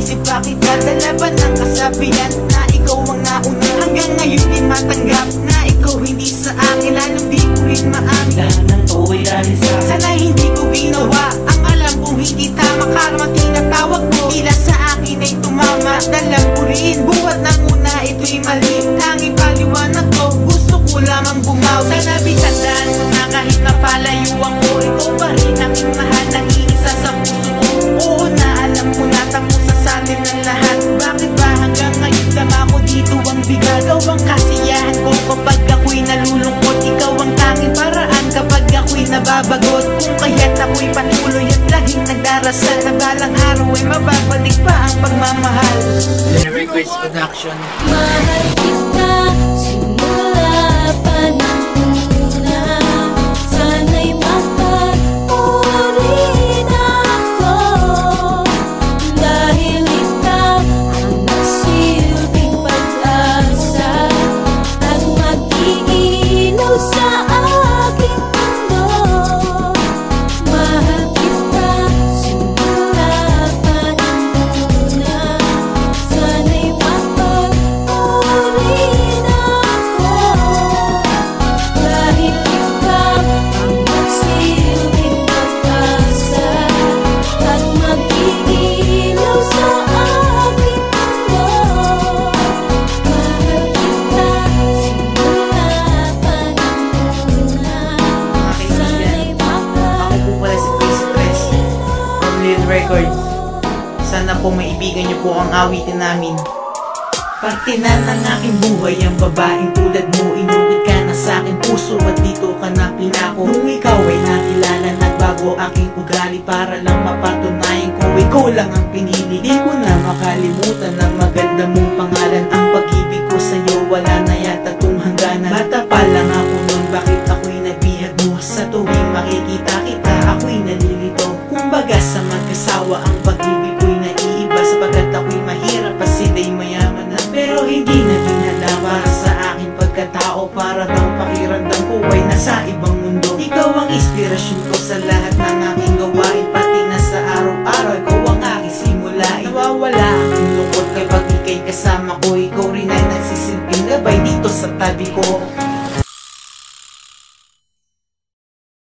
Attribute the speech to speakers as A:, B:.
A: Di ba kita dalaban ng kasabihan na ikaw ang nauna? Hanggang ngayon din matanggap na ikaw hindi sa akin, lalo di ko rin maamin.
B: Lahat ng to ay dahil sa akin.
A: Sana hindi ko ginawa ang alam kong hindi tama. Karma tinatawag mo, tila sa akin ay tumama. At alam ko rin, buhat na muna ito'y mali. Tanging paliwanag ko, gusto ko lamang bumawi. Sana bitandaan mo na kahit napalayo ako, ikaw pa rin aking mahal, nag-iisa sa puso ko. Oo na, alam ko na tapusa sa atin ng lahat. Bakit ba hanggang ngayon dama ko dito ang bigat? Ikaw ang kasiyahan ko kapag ako'y nalulungkot. Ikaw ang tanging paraan kapag ako'y nababagot. Kung kaya't ako'y patuloy at laging nagdarasal na balang araw ay mababalik pa ang pagmamahal.
B: Request Production.
C: Mahal kita simula pa ng una. Sana'y mapag-urin ako, dahil ikaw ang nagsilbing pag-asa at mag-iilaw sa aking mundo. Mahal kita simula pa ng una. Sana'y mapag-urin ako, dahil ikaw ang nagsilbing pag-asa at mag-iilaw sa aking mundo. Mahal kita simula pa ng una. Sana'y
A: Ako po pala si Face Press from Lil Records. Sana po maibigan niyo po ang awitin namin. Parte na ng aking buhay ang babaeng tulad mo. Inukit ka na sa aking puso at dito ka na pinako. Nung ikaw ay nakilala, nagbago aking ugali para lang mapatunayan ko ikaw lang ang pinili. Di ko na makalimutan ang maganda mong pangalan. Ang pag-ibig ko sa'yo wala na yata tong hangganan. Bata pa lang ako nun, bakit ako'y nabihag mo? Sa tuwing makikita kita, ako'y nalilito. Kumbaga sa mag-asawa, ang pag-ibig ko'y naiiba, sapagkat ako'y mahirap at sila'y mayaman na. Pero hindi na dinala para sa akin pagkatao, para daw pakiramdam ko ay nasa ibang